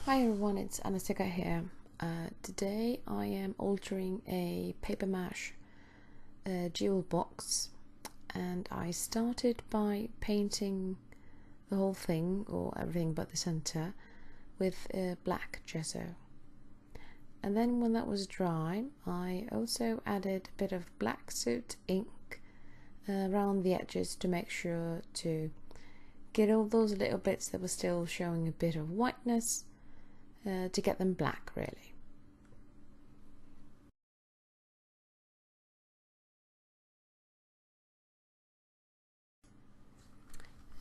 Hi everyone, it's Anastasia here. Today I am altering a paper mache jewel box, and I started by painting the whole thing, or everything but the center, with black gesso. And then when that was dry, I also added a bit of black soot ink around the edges to make sure to get all those little bits that were still showing a bit of whiteness, to get them black really.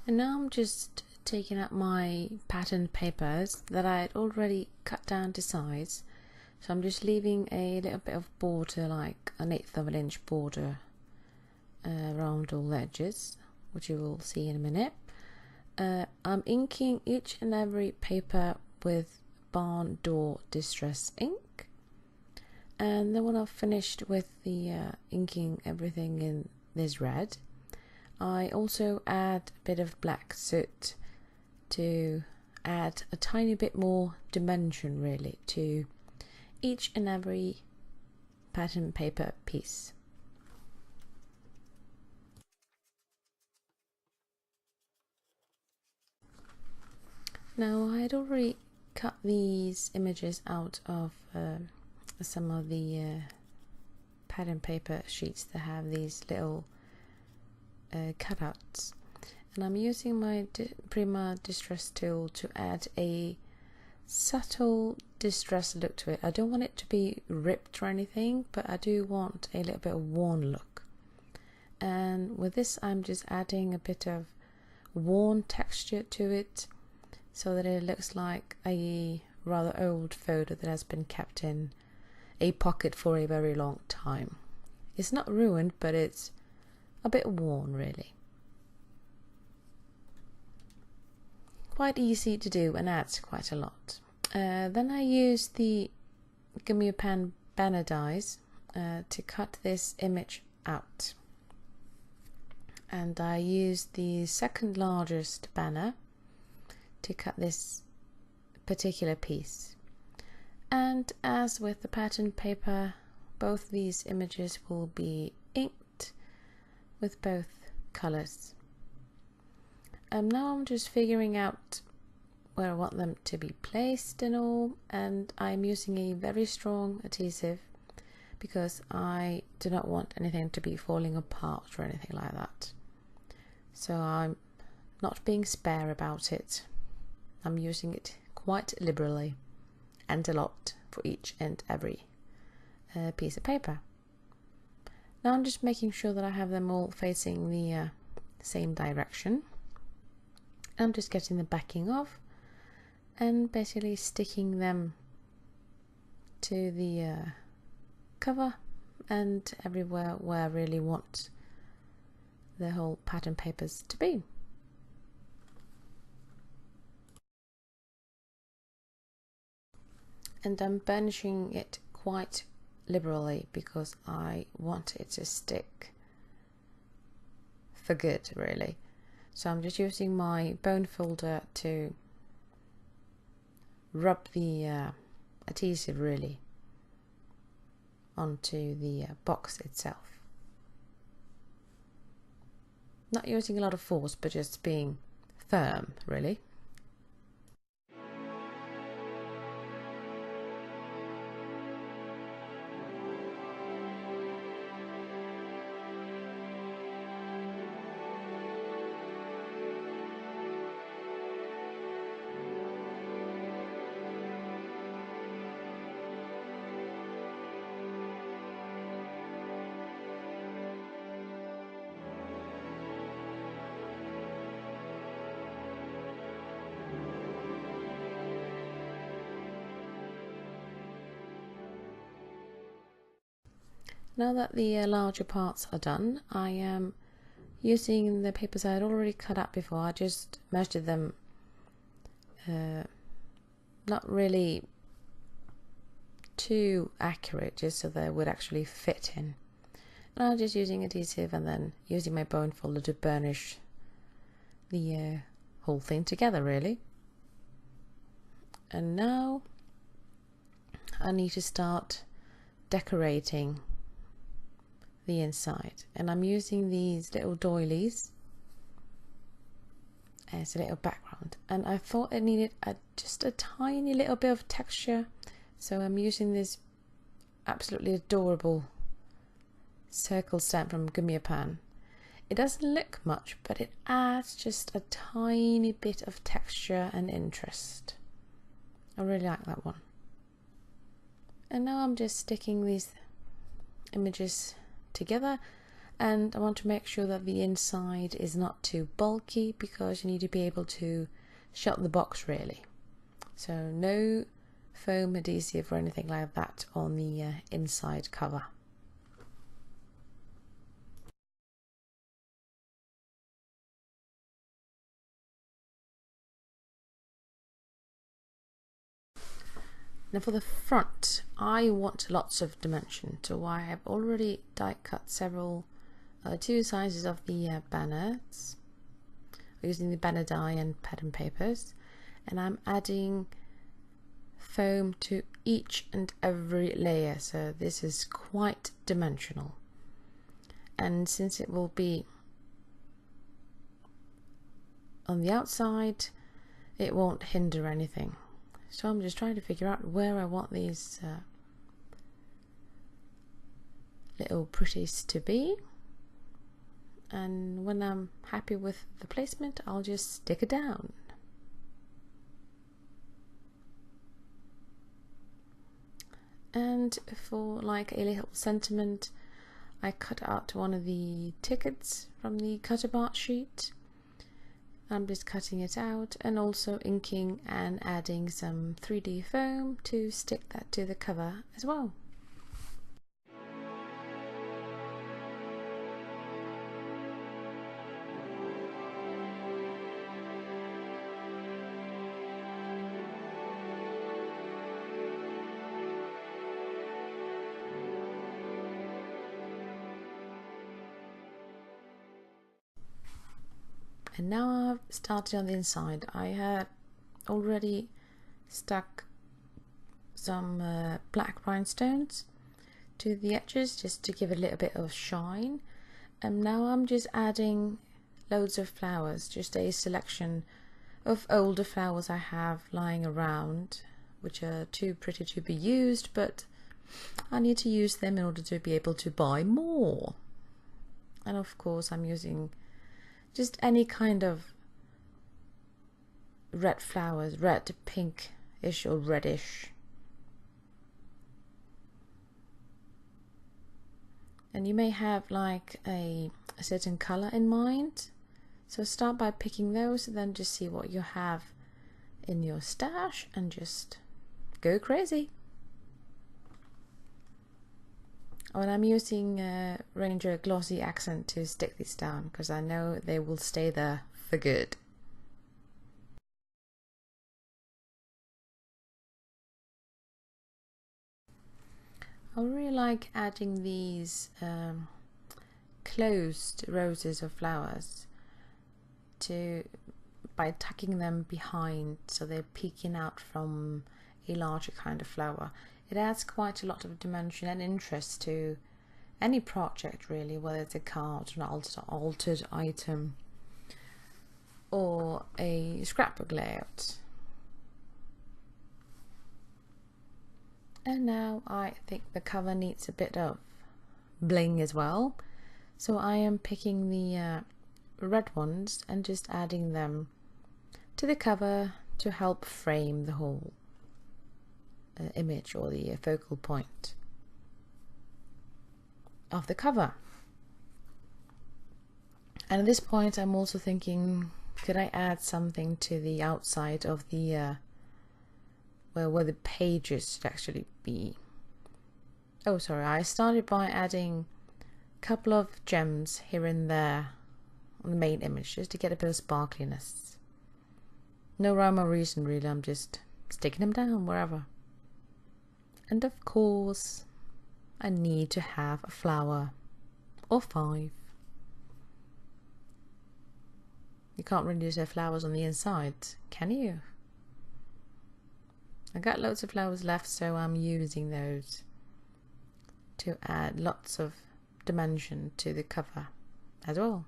And now I'm just taking out my pattern papers that I had already cut down to size. So I'm just leaving a little bit of border, like 1/8 of an inch border around all edges, which you will see in a minute. I'm inking each and every paper with barn door distress ink, and then when I've finished with the inking everything in this red, I also add a bit of black soot to add a tiny bit more dimension really to each and every pattern paper piece. Now I had already cut these images out of some of the pattern paper sheets that have these little cutouts, and I'm using my Prima distress tool to add a subtle distress look to it. I don't want it to be ripped or anything, but I do want a little bit of worn look, and with this I'm just adding a bit of worn texture to it, so that it looks like a rather old photo that has been kept in a pocket for a very long time. It's not ruined, but it's a bit worn really. Quite easy to do and adds quite a lot. Then I use the Gummiapan banner dies to cut this image out, and I use the second largest banner to cut this particular piece. And as with the pattern paper, both these images will be inked with both colors. Now I'm just figuring out where I want them to be placed and all, and I'm using a very strong adhesive because I do not want anything to be falling apart or anything like that. So I'm not being spare about it. I'm using it quite liberally and a lot for each and every piece of paper. Now I'm just making sure that I have them all facing the same direction. I'm just getting the backing off and basically sticking them to the cover and everywhere where I really want the whole pattern papers to be. And I'm burnishing it quite liberally because I want it to stick for good really. So I'm just using my bone folder to rub the adhesive really onto the box itself. Not using a lot of force, but just being firm really. Now that the larger parts are done, I am using the papers I had already cut up before. I just measured them, not really too accurate, just so they would actually fit in. And I'm just using adhesive and then using my bone folder to burnish the whole thing together really. And now I need to start decorating the inside, and I'm using these little doilies as a little background, and I thought it needed just a tiny little bit of texture, so I'm using this absolutely adorable circle stamp from Gummiapan. It doesn't look much, but it adds just a tiny bit of texture and interest. I really like that one. And now I'm just sticking these images together, and I want to make sure that the inside is not too bulky, because you need to be able to shut the box really. So no foam adhesive or anything like that on the inside cover. Now for the front, I want lots of dimension, so I have already die cut several two sizes of the banners using the banner die and pattern papers, and I'm adding foam to each and every layer, so this is quite dimensional. And since it will be on the outside, it won't hinder anything. So I'm just trying to figure out where I want these little pretties to be, and when I'm happy with the placement, I'll just stick it down. And for like a little sentiment, I cut out one of the tickets from the cutter bar sheet. I'm just cutting it out and also inking and adding some 3D foam to stick that to the cover as well. And now I've started on the inside. I had already stuck some black rhinestones to the edges just to give a little bit of shine, and now I'm just adding loads of flowers, just a selection of older flowers I have lying around, which are too pretty to be used, but I need to use them in order to be able to buy more. And of course I'm using just any kind of red flowers, red, pinkish or reddish. And you may have like a certain color in mind, so start by picking those and then just see what you have in your stash and just go crazy. Oh, and I'm using Ranger Glossy Accent to stick these down because I know they will stay there for good. I really like adding these closed roses of flowers by tucking them behind so they're peeking out from a larger kind of flower. It adds quite a lot of dimension and interest to any project really, whether it's a card, an altered item or a scrapbook layout. And now I think the cover needs a bit of bling as well, so I am picking the red ones and just adding them to the cover to help frame the whole image or the focal point of the cover. And at this point I'm also thinking, could I add something to the outside of the where the pages should actually be. Oh sorry, I started by adding a couple of gems here and there on the main image just to get a bit of sparkliness. No rhyme or reason really, I'm just sticking them down wherever. And of course I need to have a flower or 5. You can't really just have flowers on the inside, can you? I got loads of flowers left, so I'm using those to add lots of dimension to the cover as well.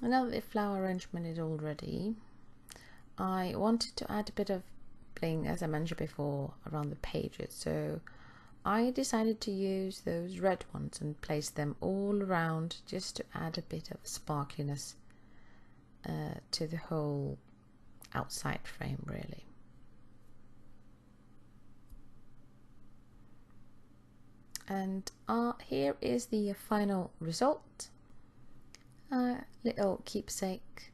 Now that the flower arrangement is all ready, I wanted to add a bit of bling, as I mentioned before, around the pages, so I decided to use those red ones and place them all around just to add a bit of sparkliness to the whole outside frame, really. And here is the final result. A little keepsake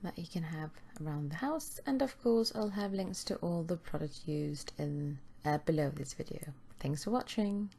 that you can have around the house, and of course I'll have links to all the products used in below this video. Thanks for watching.